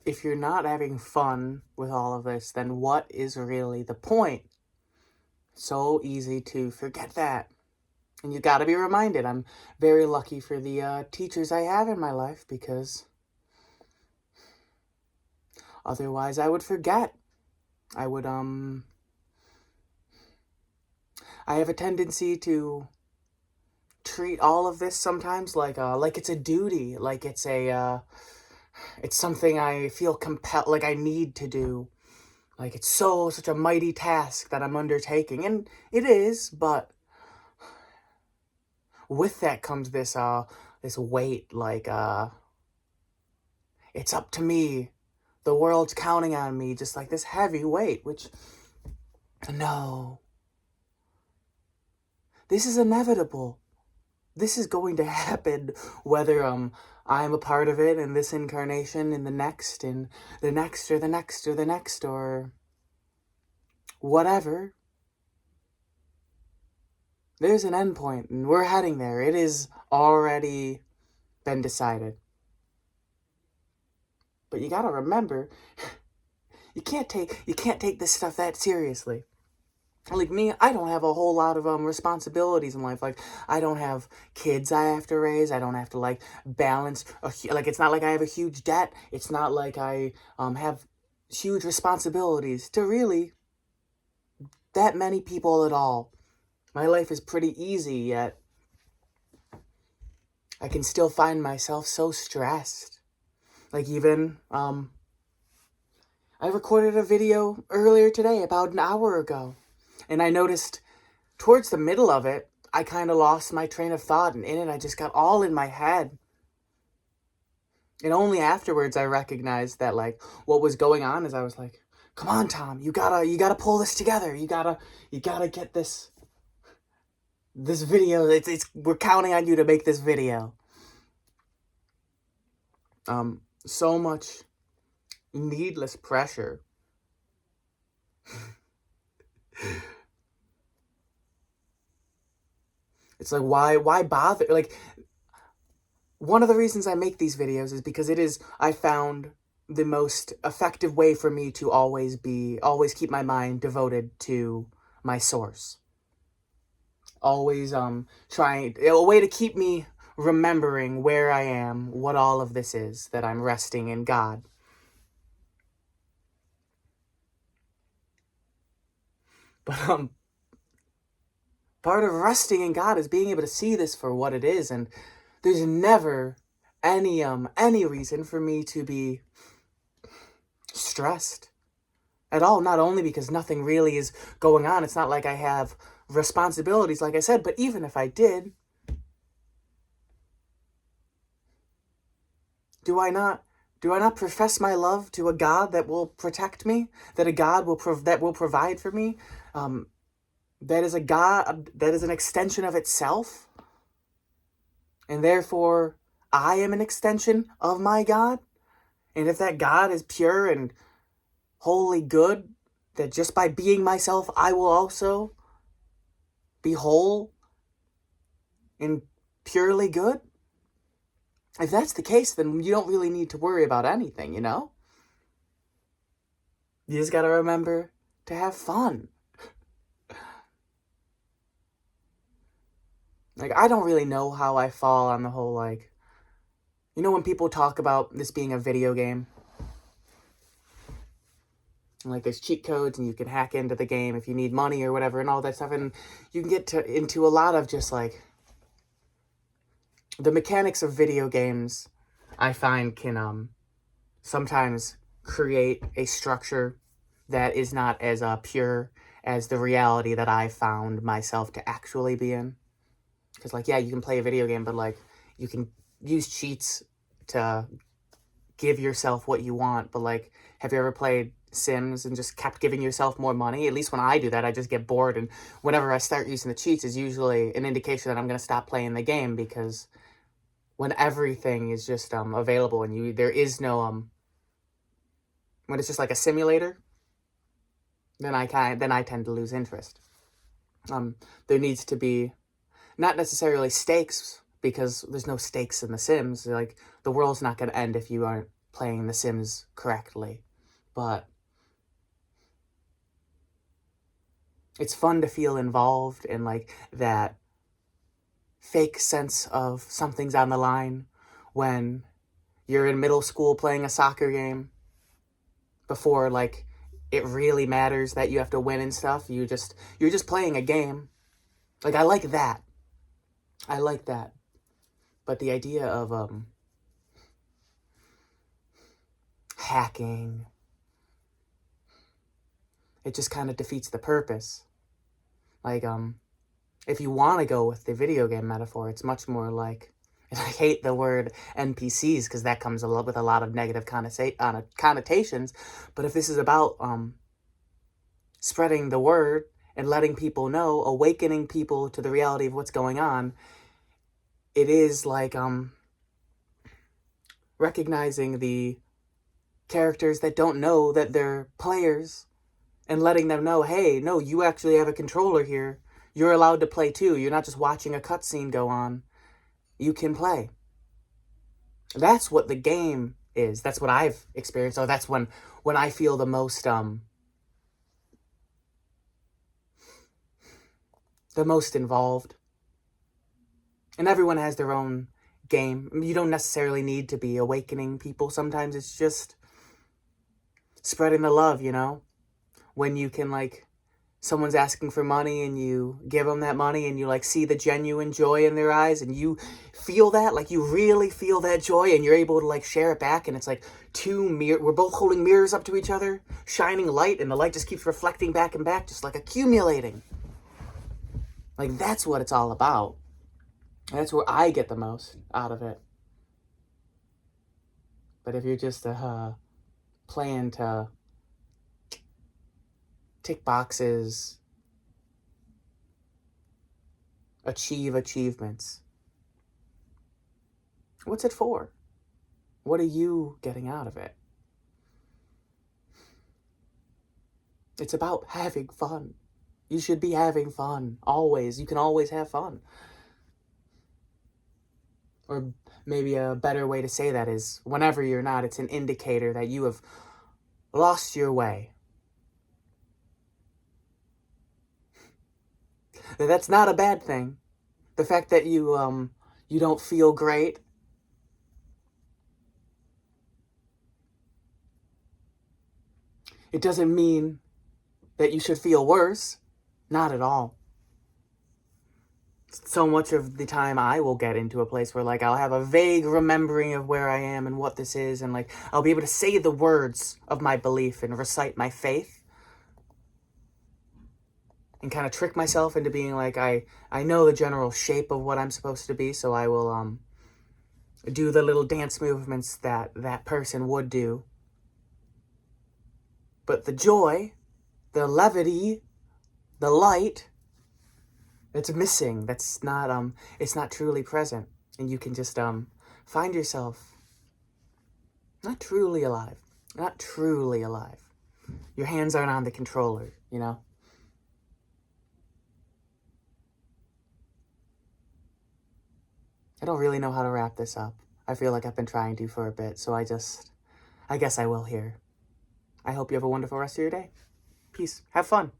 if you're not having fun with all of this, then what is really the point? So easy to forget that. And you gotta be reminded. I'm very lucky for the teachers I have in my life, because otherwise I would forget. I would, I have a tendency to treat all of this sometimes like it's a duty, like it's something I feel compelled, like I need to do. Like it's such a mighty task that I'm undertaking. And it is, but with that comes this weight, it's up to me. The world's counting on me, just like this heavy weight, which, no. This is inevitable. This is going to happen, whether I'm a part of it in this incarnation, in the next, or the next, or the next, or whatever. There's an endpoint, and we're heading there. It has already been decided. But you gotta remember, you can't take this stuff that seriously. Like me, I don't have a whole lot of responsibilities in life. Like, I don't have kids I have to raise. I don't have to like balance like, it's not like I have a huge debt. It's not like I have huge responsibilities to really that many people at all. My life is pretty easy, yet I can still find myself so stressed. Like, even I recorded a video earlier today, about an hour ago, and I noticed towards the middle of it, I kind of lost my train of thought, and in it, I just got all in my head. And only afterwards, I recognized that, like, what was going on is I was like, come on, Tom, you gotta pull this together. You gotta get this video. We're counting on you to make this video. So much needless pressure. It's like, why bother? Like, one of the reasons I make these videos is because I found the most effective way for me to always keep my mind devoted to my source. Always trying, a way to keep me remembering where I am, what all of this is, that I'm resting in God. But part of resting in God is being able to see this for what it is, and there's never any reason for me to be stressed at all. Not only because nothing really is going on, it's not like I have responsibilities, like I said, but even if I did, do I not profess my love to a God that will protect me, that a God that will provide for me, that is a God that is an extension of itself, and therefore I am an extension of my God? And if that God is pure and wholly good, that just by being myself, I will also be whole and purely good? If that's the case, then you don't really need to worry about anything, you know? You just gotta remember to have fun. Like, I don't really know how I fall on the whole, like, you know, when people talk about this being a video game? Like, there's cheat codes and you can hack into the game if you need money or whatever and all that stuff, and you can get into a lot of just, like, the mechanics of video games, I find, can sometimes create a structure that is not as pure as the reality that I found myself to actually be in. Because, like, yeah, you can play a video game, but, like, you can use cheats to give yourself what you want. But, like, have you ever played Sims and just kept giving yourself more money? At least when I do that, I just get bored. And whenever I start using the cheats is usually an indication that I'm going to stop playing the game, because when everything is just available and there is no when it's just like a simulator, then I tend to lose interest. There needs to be not necessarily stakes, because there's no stakes in The Sims. Like, the world's not going to end if you aren't playing The Sims correctly. But it's fun to feel involved in, like, that fake sense of something's on the line when you're in middle school playing a soccer game before, like, it really matters that you have to win and stuff. You're just playing a game. Like, I like that. I like that. But the idea of hacking, it just kind of defeats the purpose. Like, if you want to go with the video game metaphor, it's much more like, and I hate the word NPCs because that comes with a lot of negative connotations, but if this is about spreading the word and letting people know, awakening people to the reality of what's going on, it is like recognizing the characters that don't know that they're players and letting them know, hey, no, you actually have a controller here. You're allowed to play too. You're not just watching a cutscene go on. You can play. That's what the game is. That's what I've experienced. So that's when I feel the most involved. And everyone has their own game. You don't necessarily need to be awakening people. Sometimes it's just spreading the love, you know? When you can, like, someone's asking for money and you give them that money and you, like, see the genuine joy in their eyes and you feel that, like, you really feel that joy and you're able to, like, share it back, and it's like we're both holding mirrors up to each other, shining light, and the light just keeps reflecting back and back, just, like, accumulating. Like, that's what it's all about. That's where I get the most out of it. But if you're just playing to tick boxes, achieve achievements, what's it for? What are you getting out of it? It's about having fun. You should be having fun, always. You can always have fun. Or maybe a better way to say that is, whenever you're not, it's an indicator that you have lost your way. That's not a bad thing. The fact that you don't feel great, it doesn't mean that you should feel worse. Not at all. So much of the time I will get into a place where, like, I'll have a vague remembering of where I am and what this is, and, like, I'll be able to say the words of my belief and recite my faith and kind of trick myself into being like, I know the general shape of what I'm supposed to be, so I will do the little dance movements that person would do. But the joy, the levity, the light, it's missing. That's not it's not truly present, and you can just find yourself not truly alive. Your hands aren't on the controller, you know? I don't really know how to wrap this up. I feel like I've been trying to for a bit, so I guess I will here. I hope you have a wonderful rest of your day. Peace. Have fun.